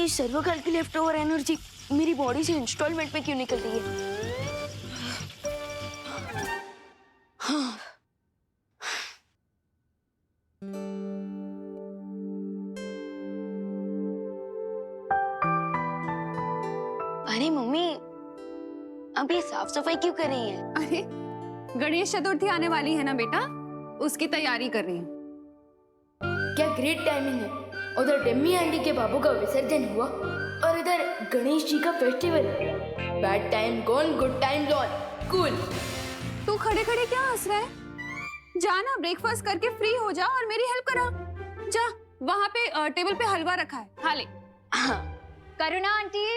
ये सर्वकाल की left over energy मेरी बॉडी से इंस्टॉलमेंट में क्यों निकल रही है? हाँ। अरे मम्मी, अब ये साफ सफाई क्यों कर रही है? अरे गणेश चतुर्थी आने वाली है ना बेटा, उसकी तैयारी कर रही हूँ। क्या ग्रेट टाइमिंग है। उधर डिम्मी आंटी के बाबू का विसर्जन हुआ और इधर गणेश जी का festival. Bad time gone, good time lawn. Cool. तू खड़े खड़े क्या हंस रहा है? जा ना, ब्रेकफास्ट करके फ्री हो जा और मेरी हेल्प करा। जा, वहाँ पे टेबल पे हलवा रखा है, खा ले। हाँ। करुणा आंटी।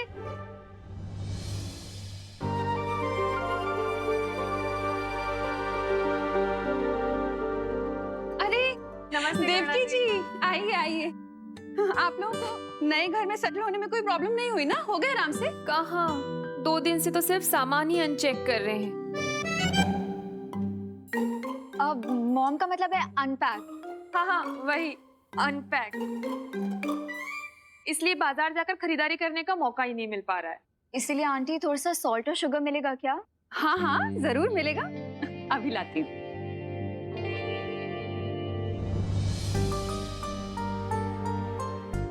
अरे नमस्ते देवकी जी, आइए आइए। आप लोगों को नए घर में सेटल होने में कोई प्रॉब्लम नहीं हुई ना? हो गए आराम से? कहाँ, 2 दिन से तो सिर्फ सामान ही अनचेक कर रहे हैं। अब मॉम का मतलब है अनपैक। हाँ, वही अनपैक। इसलिए बाजार जाकर खरीदारी करने का मौका ही नहीं मिल पा रहा है। इसीलिए आंटी थोड़ा सा सॉल्ट और शुगर मिलेगा क्या? हाँ हाँ जरूर मिलेगा, अभी लाती हूँ।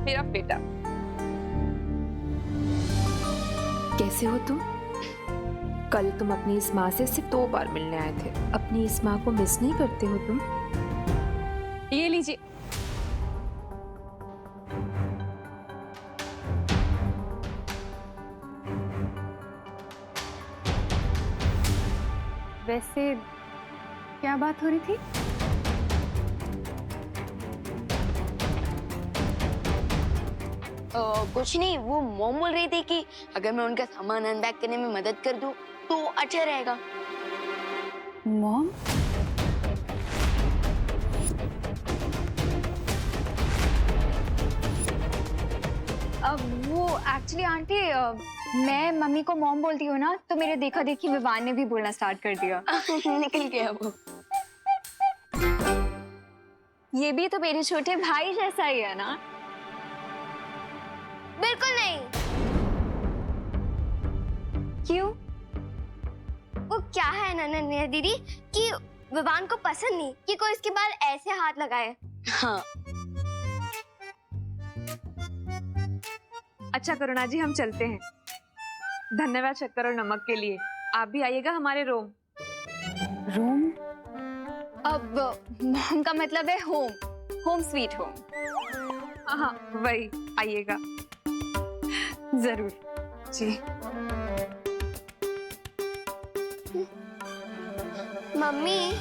मेरा बेटा, कैसे हो तुम? कल तुम अपनी इस माँ से सिर्फ 2 बार मिलने आए थे। अपनी इस माँ को मिस नहीं करते हो तुम? ये लीजिए। वैसे क्या बात हो रही थी? कुछ नहीं, वो मॉम बोल रही थी कि अगर मैं उनका सामान अनपैक करने में मदद कर दूं तो अच्छा रहेगा। मॉम? अब वो एक्चुअली आंटी, मैं मम्मी को मॉम बोलती हूँ ना, तो मेरे देखा देखी विवान ने भी बोलना स्टार्ट कर दिया। निकल गया वो। ये भी तो मेरे छोटे भाई जैसा ही है ना? बिल्कुल नहीं। क्यों? वो क्या है नन्या दीदी कि विवान को पसंद नहीं कि कोई इसके बाल ऐसे हाथ लगाए। हाँ। अच्छा करुणा जी, हम चलते हैं। धन्यवाद शक्कर और नमक के लिए। आप भी आइएगा हमारे रोम। रूम? अब मॉम का मतलब है होम, होम स्वीट होम। हाँ, वही, आइएगा जरूर जी। मम्मी,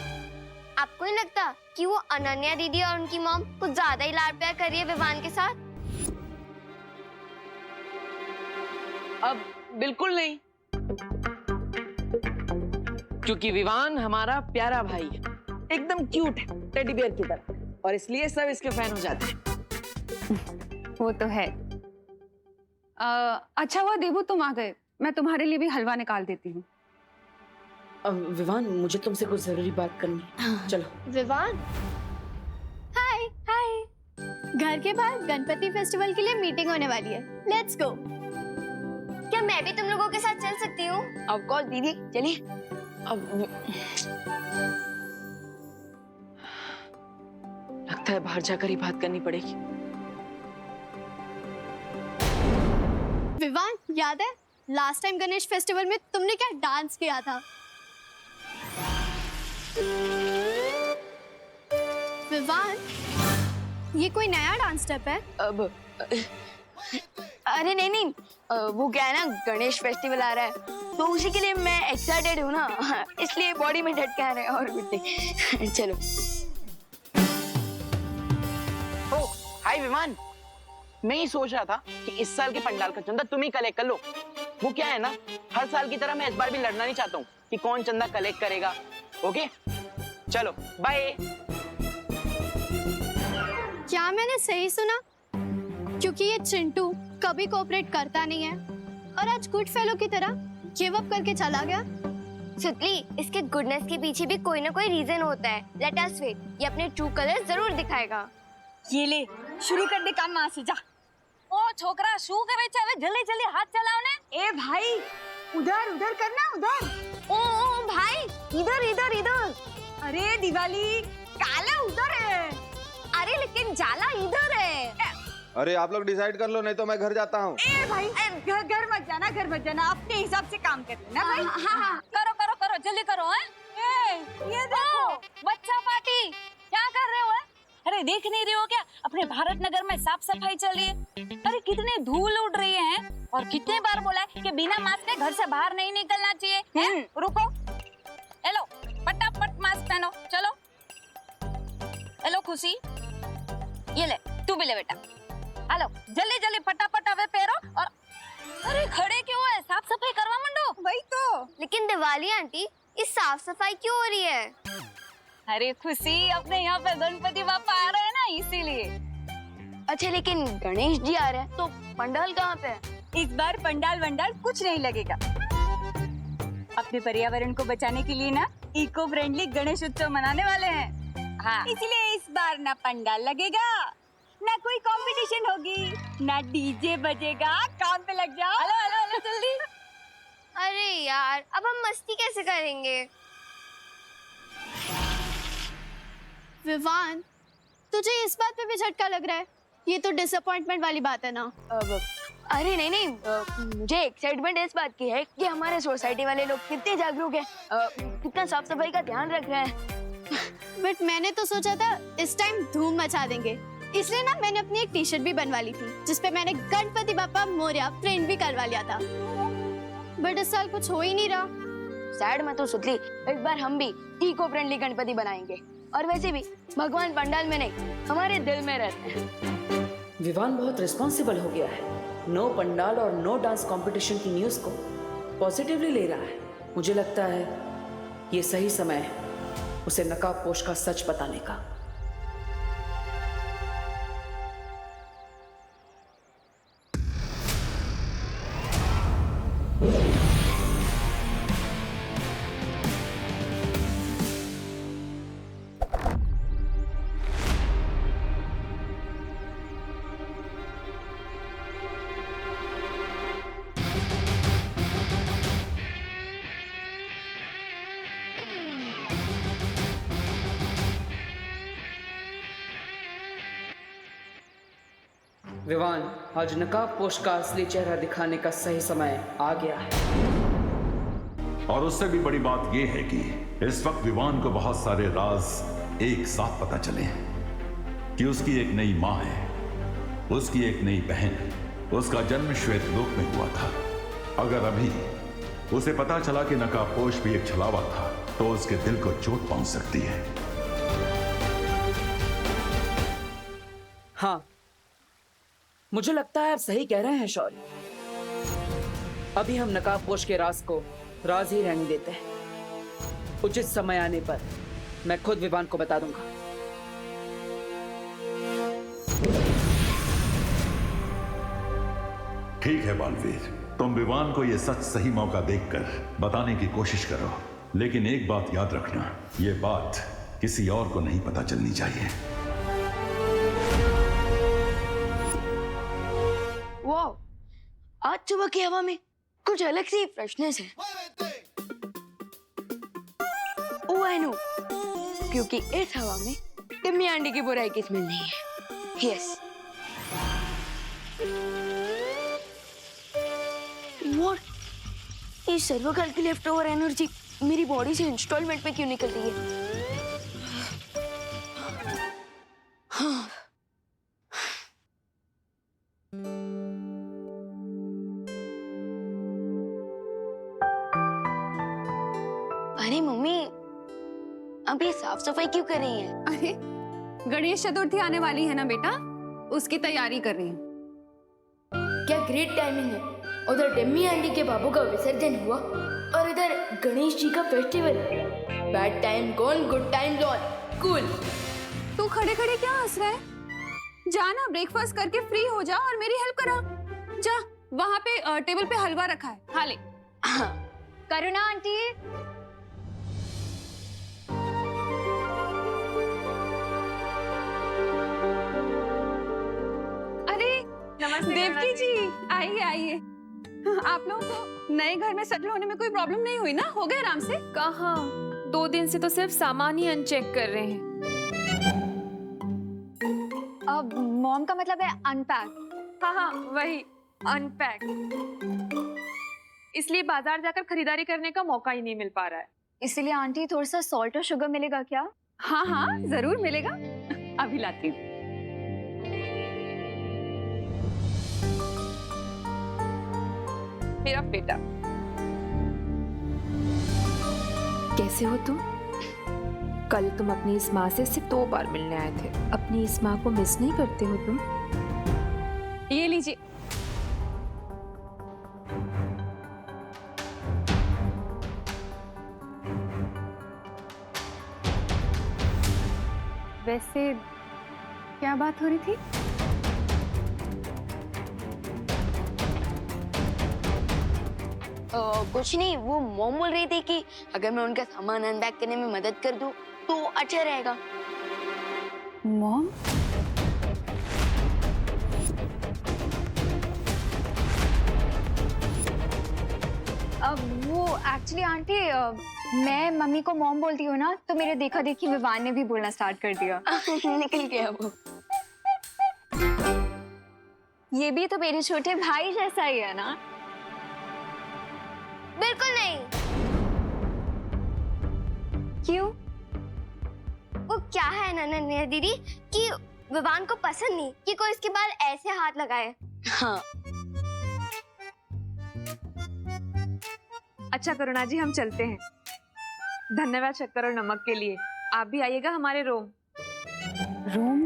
आपको नहीं लगता कि वो अनन्या दीदी और उनकी मॉम कुछ ज्यादा ही लाड प्यार कर रही है विवान के साथ? अब बिल्कुल नहीं, क्योंकि विवान हमारा प्यारा भाई है, एकदम क्यूट है, टेडी बियर की तरह, और इसलिए सब इसके फैन हो जाते हैं। वो तो है। अच्छा हुआ देवू तुम आ गए, मैं तुम्हारे लिए भी हलवा निकाल देती हूँ। विवान, मुझे तुमसे कुछ जरूरी बात करनी है। चलो। विवान, हाय हाय। घर के बाहर गणपति फेस्टिवल के लिए मीटिंग होने वाली है, लेट्स गो। क्या मैं भी तुम लोगों के साथ चल सकती हूँ? ऑफ कोर्स दीदी, चलिए। अब लगता है बाहर जाकर ही बात करनी पड़ेगी। विवान, याद है लास्ट टाइम गणेश फेस्टिवल में तुमने क्या डांस किया था? विवान, ये कोई नया डांस स्टेप है? अब अरे नहीं नहीं, वो क्या है ना, गणेश फेस्टिवल आ रहा है तो उसी के लिए मैं एक्साइटेड हूँ ना, इसलिए बॉडी में ढटका रहा है और कुछ नहीं। चलो। ओ, हाय विवान, मैं ही सोच रहा था कि इस साल के पंडाल का चंदा तुम ही कलेक्ट कर लो। वो क्या है ना, हर साल की तरह मैं इस बार भी लड़ना नहीं चाहता हूँ कि कौन चंदा कलेक्ट करेगा। ओके, चलो बाय। क्या मैंने सही सुना? क्योंकि ये चिंटू कभी कोऑपरेट करता नहीं है और आज गुड फेलो की तरह गिव अप करके चला गया। सुतली, इसके गुडनेस के पीछे भी कोई ना कोई रीजन होता है। लेट अस वेट, ये अपने ट्रू कलर जरूर दिखाएगा। ये ले, शुरू कर दे काम वहां से, जा। ओ छोकरा શું કરે છે હવે જલ્દી જલ્દી હાથ ચલાવ ને ए भाई उधर उधर करना उधर ओ भाई इधर इधर इधर अरे दिवाली काला उधर है अरे लेकिन जाला इधर है अरे आप लोग डिसाइड कर लो, नहीं तो मैं घर जाता हूँ। ए भाई घर मत जाना अपने हिसाब से काम कर लेना भाई हाँ करो करो करो जल्दी करो हैं ये देखो बच्चा पार्टी क्या कर रहे हो अरे देख नहीं रहे हो क्या अपने भारत नगर में साफ सफाई चल रही है अरे कितने धूल उड़ रही है और कितने बार बोला है कि बिना मास्क के घर से बाहर नहीं निकलना चाहिए हैं रुको हेलो फटाफट मास्क पहनो चलो हेलो खुशी ये ले तू भी ले बेटा हेलो जल्दी जल्दी फटाफट अबे पहनो और अरे खड़े क्यों है साफ सफाई करवा मंडो वही तो। लेकिन दिवाली आंटी इस साफ सफाई क्यों हो रही है? अरे खुशी अपने यहाँ पे गणपति बापा आ रहे हैं ना इसीलिए अच्छा लेकिन गणेश जी आ रहे हैं तो पंडाल कहाँ पे है? इस बार पंडाल वंडाल कुछ नहीं लगेगा अपने पर्यावरण को बचाने के लिए ना इको फ्रेंडली गणेश उत्सव मनाने वाले हैं हाँ इसलिए इस बार ना पंडाल लगेगा ना कोई कंपटीशन होगी ना डीजे बजेगा काम पे लग जाओ हेलो हेलो हेलो जल्दी अरे यार अब हम मस्ती कैसे करेंगे? विवान तुझे इस बात पे भी झटका लग रहा है? ये तो डिसअपॉइंटमेंट वाली बात है ना। अरे नहीं नहीं मुझे एक्साइटमेंट इस बात की है कि हमारे सोसाइटी वाले लोग कितने जागरूक हैं, कितना साफ सफाई का ध्यान रख रहे हैं। बट मैंने तो सोचा था इस टाइम धूम मचा देंगे, इसलिए ना मैंने अपनी एक टी शर्ट भी बनवा ली थी जिसपे मैंने गणपति बापा मोरया प्रिंट भी करवा लिया था। बट इस साल कुछ हो ही नहीं रहा। सैड मत हो सुतली, इस बार हम भी इको फ्रेंडली गणपति बनाएंगे और वैसे भी भगवान पंडाल में नहीं हमारे दिल में रहते हैं। विवान बहुत रिस्पॉन्सिबल हो गया है, नो पंडाल और नो डांस कंपटीशन की न्यूज़ को पॉजिटिवली ले रहा है। मुझे लगता है ये सही समय है उसे नकाबपोश का सच बताने का। विवान, आज नकाबपोश का असली चेहरा दिखाने का सही समय आ गया है। और उससे भी बड़ी बात यह है कि इस वक्त विवान को बहुत सारे राज एक साथ पता चले हैं कि उसकी एक नई माँ है, उसकी एक नई बहन, उसका जन्म श्वेत लोक में हुआ था। अगर अभी उसे पता चला कि नकाबपोश भी एक छलावा था तो उसके दिल को चोट पहुंच सकती है। हाँ, मुझे लगता है आप सही कह रहे हैं शौर्य। अभी हम नकाबपोश के राज को राज ही रहने देते हैं। उचित समय आने पर मैं खुद विवान को बता दूंगा। ठीक है बालवीर, तुम विवान को यह सच सही मौका देखकर बताने की कोशिश करो, लेकिन एक बात याद रखना, यह बात किसी और को नहीं पता चलनी चाहिए। वाह, आज सुबह की हवा में कुछ अलग सी फ्रेशनेस है। ओह आई नो, क्योंकि इस हवा में टिम्मी आंटी की बुराई की स्मेल नहीं है। यस। व्हाट? ये सर्वकाल की लेफ्ट ओवर एनर्जी मेरी बॉडी से इंस्टॉलमेंट में क्यों निकल रही है? हाँ। अरे मम्मी, अब ये साफ सफाई क्यों कर रही हैं? अरे गणेश चतुर्थी आने वाली है ना बेटा, उसकी तैयारी कर रही हूँ। क्या ग्रेट टाइमिंग है, उधर डिम्मी आंटी के बाबू का विसर्जन हुआ और इधर गणेश जी का festival. Bad time gone, good time lawn, cool. तू खड़े खड़े क्या हंस रहा है? जा ना ब्रेकफास्ट करके फ्री हो जा और मेरी हेल्प करा। जा, वहाँ पे टेबल पे हलवा रखा है, खा ले। करुणा आंटी, अरे नमस्ते लकी जी, आइए आइए। आप लोगों को नए घर में सेटल होने में कोई प्रॉब्लम नहीं हुई ना? हो गए आराम से? कहाँ, 2 दिन से तो सिर्फ सामान ही अनचेक कर रहे हैं। अब मॉम का मतलब है अनपैक। हाँ, वही अनपैक। इसलिए बाजार जाकर खरीदारी करने का मौका ही नहीं मिल पा रहा है। इसीलिए आंटी थोड़ा सा सॉल्ट और शुगर मिलेगा क्या? हाँ हाँ जरूर मिलेगा, अभी लाती हूँ। मेरा बेटा, कैसे हो तुम? कल तुम अपनी इस माँ से सिर्फ 2 बार मिलने आए थे। अपनी इस माँ को मिस नहीं करते हो तुम? ये लीजिए। वैसे क्या बात हो रही थी? कुछ नहीं, वो मॉम बोल रही थी कि अगर मैं उनका सामान अनपैक करने में मदद कर दूं तो अच्छा रहेगा। मॉम? अब वो एक्चुअली आंटी, मैं मम्मी को मॉम बोलती हूँ ना, तो मेरे देखा देखी विवान ने भी बोलना स्टार्ट कर दिया। निकल गया वो। ये भी तो मेरे छोटे भाई जैसा ही है ना? बिल्कुल नहीं। क्यों? वो क्या है नन्या दीदी कि विवान को पसंद नहीं कि कोई इसके बाल ऐसे हाथ लगाए। हाँ, अच्छा करुणा जी, हम चलते हैं। धन्यवाद शक्कर और नमक के लिए। आप भी आइएगा हमारे रूम। रूम?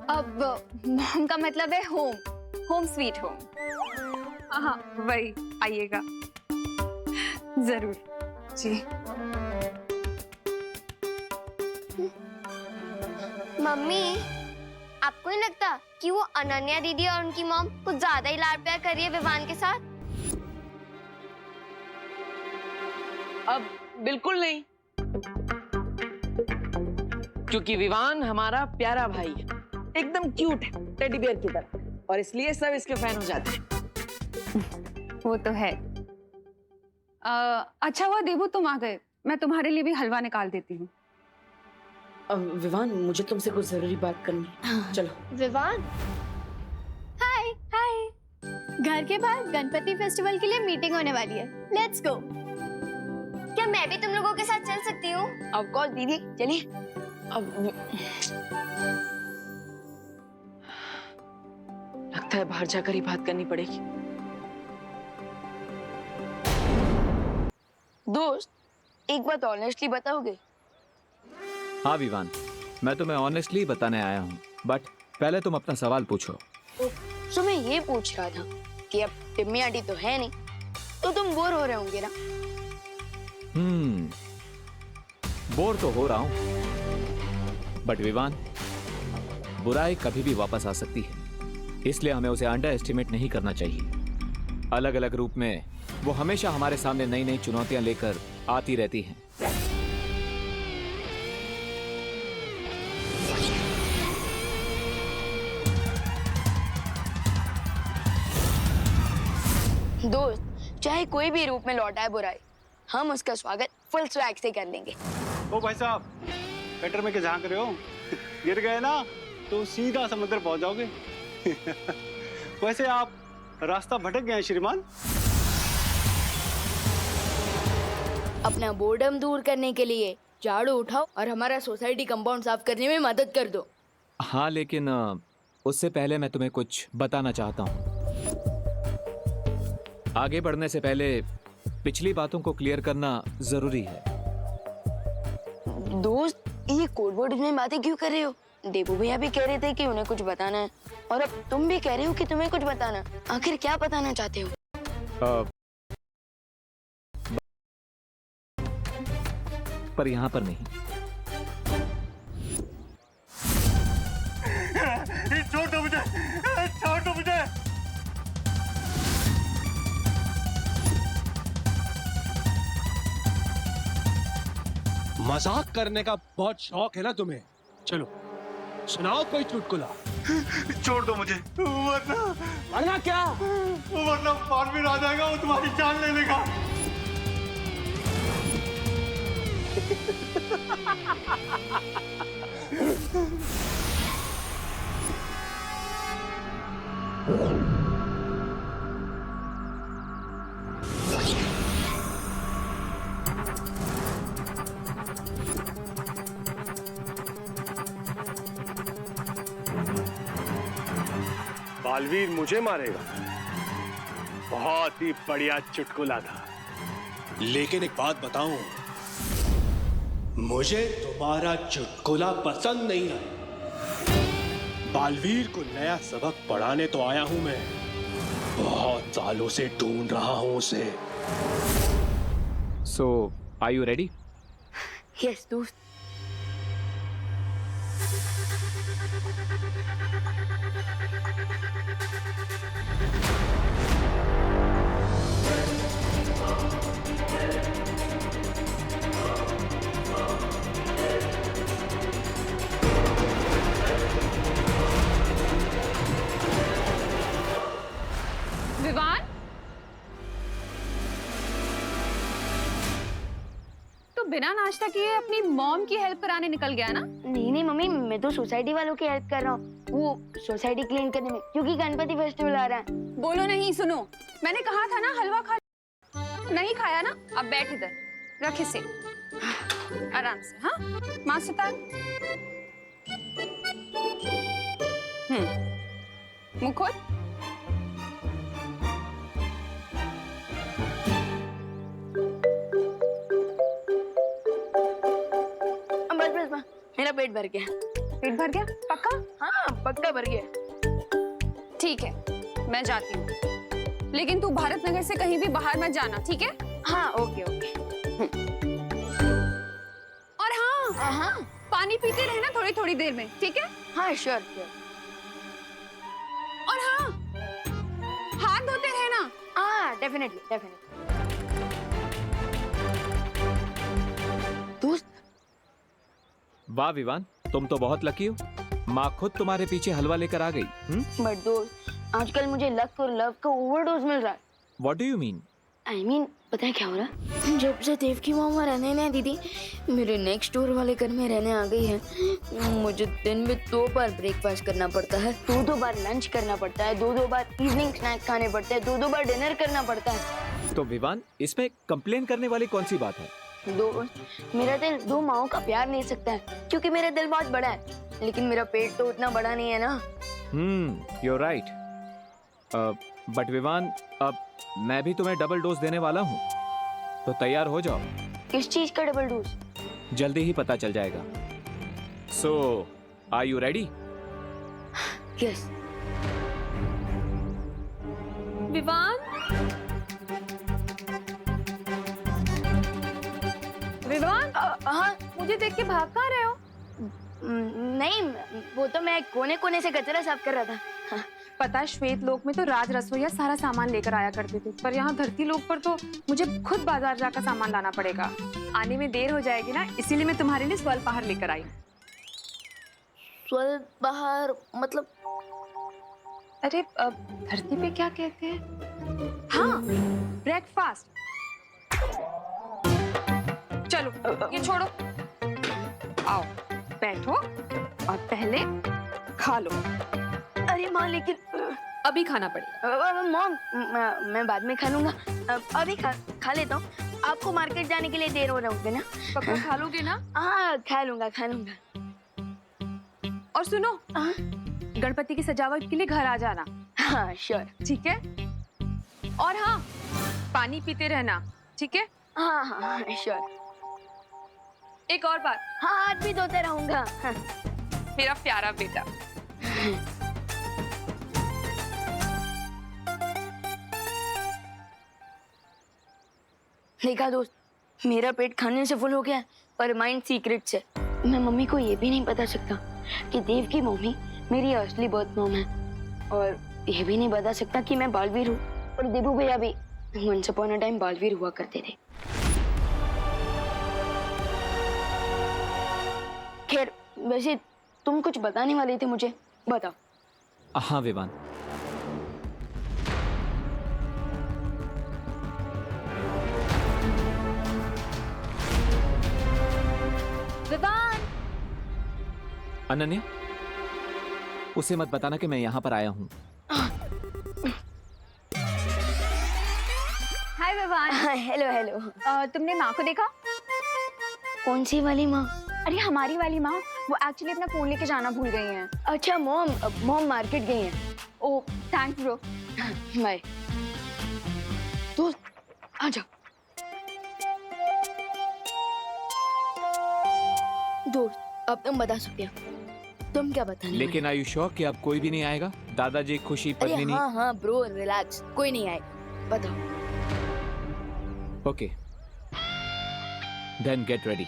अब मॉम का मतलब है होम, होम स्वीट होम। हाँ, वही, आइएगा जरूर जी। मम्मी, आपको नहीं लगता कि वो अनन्या दीदी और उनकी मॉम कुछ ज्यादा ही लाड प्यार कर रही है विवान के साथ? अब बिल्कुल नहीं, क्योंकि विवान हमारा प्यारा भाई है, एकदम क्यूट है, टेडी बियर की तरह, और इसलिए सब इसके फैन हो जाते हैं। वो तो है। अच्छा हुआ देवू तुम आ गए, मैं तुम्हारे लिए भी हलवा निकाल देती हूँ। विवान, मुझे तुमसे कुछ जरूरी बात करनी है। चलो। विवान, हाय हाय। घर के बाहर गणपति फेस्टिवल के लिए मीटिंग होने वाली है, लेट्स गो। क्या मैं भी तुम लोगों के साथ चल सकती हूँ? ऑफ कोर्स दीदी, चलिए। अब लगता है बाहर जाकर ही बात करनी पड़ेगी। दोस्त, एक बात ऑनेस्टली बताओगे? हाँ विवान, मैं तुम्हें ऑनेस्टली बताने आया हूँ, बट पहले तुम अपना सवाल पूछो। तो मैं ये पूछ रहा था कि अब टिम्मी आंटी तो है नहीं, तो तुम बोर हो रहे होंगे ना? बोर तो हो रहा हूँ, बट विवान, बुराई कभी भी वापस आ सकती है, इसलिए हमें उसे अंडर एस्टिमेट नहीं करना चाहिए। अलग अलग रूप में वो हमेशा हमारे सामने नई नई चुनौतियां लेकर आती रहती हैं। दोस्त, चाहे कोई भी रूप में लौटा है बुराई, हम उसका स्वागत फुल स्वैग से कर लेंगे। ओ भाई साहब, गटर में क्या झांक रहे हो? गिर गए ना तो सीधा समुद्र पहुंच जाओगे। वैसे आप रास्ता भटक गए हैं श्रीमान। अपना बोर्डम दूर करने के लिए झाड़ू उठाओ और हमारा सोसाइटी कंपाउंड साफ करने में मदद कर दो। हाँ, लेकिन उससे पहले मैं तुम्हें कुछ बताना चाहता हूँ। आगे बढ़ने से पहले पिछली बातों को क्लियर करना जरूरी है। दोस्त, ये कोड वर्ड में बातें क्यों कर रहे हो? देवू भैया भी कह रहे थे कि उन्हें कुछ बताना है, और अब तुम भी कह रहे हो कि तुम्हें कुछ बताना। आखिर क्या बताना चाहते हो? पर यहाँ पर नहीं। छोड़ दो मुझे, छोड़ दो मुझे। मजाक करने का बहुत शौक है ना तुम्हें? चलो सुनाओ कोई चुटकुला। छोड़ दो मुझे, वरना क्या? वरना बालवीर आ जाएगा, वो तुम्हारी जान ले लेगा। बालवीर मुझे मारेगा? बहुत ही बढ़िया चुटकुला था, लेकिन एक बात बताऊं, मुझे तुम्हारा चुटकुला पसंद नहीं है। बालवीर को नया सबक पढ़ाने तो आया हूं मैं, बहुत सालों से ढूंढ रहा हूं उसे। सो आर यू रेडी? यस दोस्त। विवान, तो बिना नाश्ता किए अपनी मॉम की हेल्प कराने निकल गया ना? नहीं नहीं मम्मी, मैं तो सोसाइटी वालों की हेल्प कर रहा हूँ, वो सोसाइटी क्लीन करने में, क्योंकि गणपति फेस्टिवल आ रहा है। बोलो नहीं, सुनो, मैंने कहा था ना हलवा खा। नहीं खाया ना? अब बैठ इधर, रख इसे आराम से। हाँ, माँ सितार। मुँह खोल। बस मेरा पेट भर गया। पेट भर गया? पक्का? हाँ पक्का भर गया। ठीक है, मैं जाती हूँ, लेकिन तू भारत नगर से कहीं भी बाहर मत जाना, ठीक है? हाँ ओके ओके। और हाँ, पानी पीते रहना थोड़ी थोड़ी देर में, ठीक है? हाँ श्योर श्योर। और हाँ, हाथ धोते रहना। हाँ डेफिनेटली डेफिनेटली। दोस्त। वाह विवान, तुम तो बहुत लकी हो, माँ खुद तुम्हारे पीछे हलवा लेकर आ गई। बट दोस्त, आजकल मुझे लक और लव का ओवरडोज मिल रहा है। What do you mean? I mean, पता है क्या हो रहा है? जब से देव की मामा रहने नहीं दीदी मेरे नेक्स्ट डोर वाले घर में रहने आ गई है, मुझे दिन में 2 बार ब्रेकफास्ट करना पड़ता है, 2 बार लंच करना पड़ता है, 2 बार इवनिंग स्नैक खाने पड़ते हैं, 2 बार डिनर करना पड़ता है। तो विवान, इसमें कंप्लेन करने वाली कौन सी बात है? दोस्त, मेरा दिल 2 माओं का प्यार नहीं सकता है, क्योंकि मेरा दिल बहुत बड़ा है, लेकिन मेरा पेट तो उतना बड़ा नहीं है ना। you're right. बट विवान, अब मैं भी तुम्हें डबल डोज देने वाला हूँ, तो तैयार हो जाओ। किस चीज का डबल डोज? जल्दी ही पता चल जाएगा। So, are you ready? Yes. Vivaan, Vivaan, हाँ मुझे देख के भाग कहाँ रहे हो? नहीं, वो तो मैं कोने कोने से कचरा साफ कर रहा था। हाँ। पता है, श्वेत लोक में तो राज रसोईया सारा सामान लेकर आया करते थे, पर यहाँ धरती लोक पर तो मुझे खुद बाजार जाकर सामान लाना पड़ेगा। आने में देर हो जाएगी ना, इसीलिए मैं तुम्हारे लिए स्वल्पाहार लेकर आई। स्वल्पाहार मतलब? अरे धरती पे क्या कहते हैं? हाँ, ब्रेकफास्ट। चलो ये छोड़ो, आओ बैठो और पहले खा लो। अरे माँ, लेकिन अभी खाना पड़ेगा। मॉम, मैं बाद में खा लूंगा, अभी खा लेता हूँ। आपको मार्केट जाने के लिए देर हो रहा होगा ना? पक्का खा लोगे ना? हाँ खा लूंगा खा लूंगा। और सुनो, गणपति की सजावट के लिए घर आ जाना। हाँ श्योर। ठीक है? और हाँ, पानी पीते रहना, ठीक है? हाँ हाँ श्योर। एक और बात, हाँ हाथ भी धोते रहूंगा। हाँ। मेरा प्यारा बेटा। देखा दोस्त, मेरा पेट खाने से फुल हो गया, पर माइंड सीक्रेट से। मैं मम्मी को ये भी नहीं बता सकता कि देव की मम्मी मेरी असली बर्थ मॉम है, और ये भी नहीं बता सकता कि मैं बालवीर हूँ, और देवू भैया भी once upon a time Baalveer हुआ करते थे। खैर, वैसे तुम कुछ बताने वाले थे मुझे, बताओ। हाँ विवान, विवान, अनन्या, उसे मत बताना कि मैं यहाँ पर आया हूँ। हाय विवान। Hello hello. तुमने माँ को देखा? कौन सी वाली माँ? अरे हमारी वाली माँ, वो एक्चुअली अपना फोन लेके जाना भूल गई हैं। अच्छा मॉम मार्केट गई हैं। ओ थैंक्स ब्रो। बाय। दोस्त आ जाओ। दोस्त अब तुम बता सकते हो, तुम क्या बताने वाले? लेकिन आयु श्योर कि अब कोई भी नहीं आएगा? दादाजी, खुशी, अरे पद्मिनी। हाँ ब्रो रिलैक्स, कोई नहीं आएगा, बताओ। Okay, then get ready.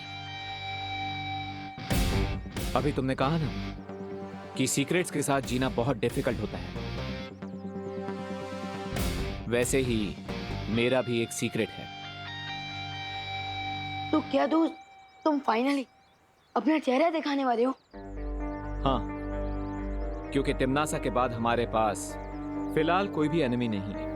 अभी तुमने कहा ना कि सीक्रेट्स के साथ जीना बहुत डिफिकल्ट होता है, वैसे ही मेरा भी एक सीक्रेट है। तो क्या दोस्त, तुम फाइनली अपना चेहरा दिखाने वाले हो? हाँ, क्योंकि तिम्नासा के बाद हमारे पास फिलहाल कोई भी एनिमी नहीं है।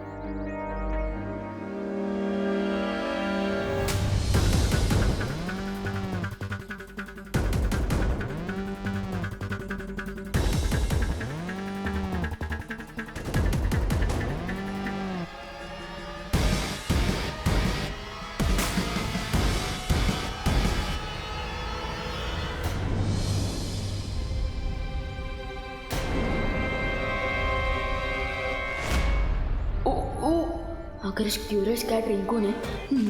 अगर इस क्यूरियस कैट रिंकू ने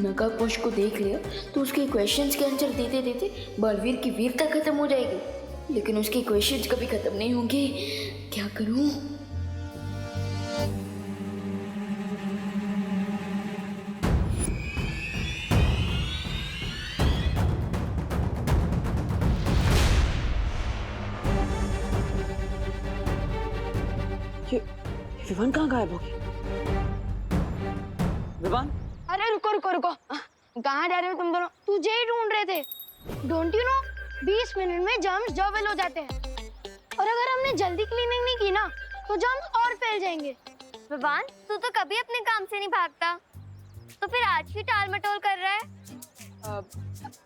नकाबपोश को देख लिया तो उसके क्वेश्चंस के आंसर देते देते बलवीर की वीरता खत्म हो जाएगी, लेकिन उसके क्वेश्चंस कभी खत्म नहीं होंगे। क्या करूं? विवान कहाँ गायब हो गई? विवान? अरे रुको रुको रुको, कहाँ जा रहे हो तुम दोनों? तुझे ही ढूंढ रहे थे। डोंट यू नो 20 मिनट में जर्म्स डबल हो जाते हैं, और अगर हमने जल्दी क्लीनिंग नहीं की ना तो जर्म्स और फैल जाएंगे। विवान, तू तो कभी अपने काम से नहीं भागता, तो फिर आज भी टाल मटोल कर रहा है?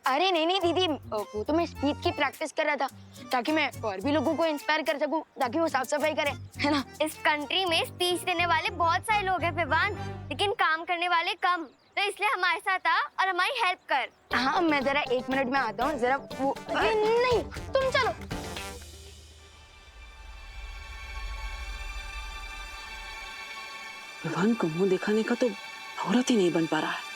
अरे नहीं दीदी, वो तो मैं स्पीच की प्रैक्टिस कर रहा था ताकि मैं और भी लोगों को इंस्पायर कर सकूं, ताकि वो साफ सफाई करें, है ना? इस कंट्री में स्पीच देने वाले बहुत सारे लोग हैं विवान, लेकिन काम करने वाले कम, तो इसलिए हमारे साथ आ और हमारी हेल्प कर। हाँ, मैं जरा 1 मिनट में आता हूँ, जरा वो नहीं, तुम चलो। विवान को मुंह दिखाने का तो मुहूर्त ही नहीं बन पा रहा है।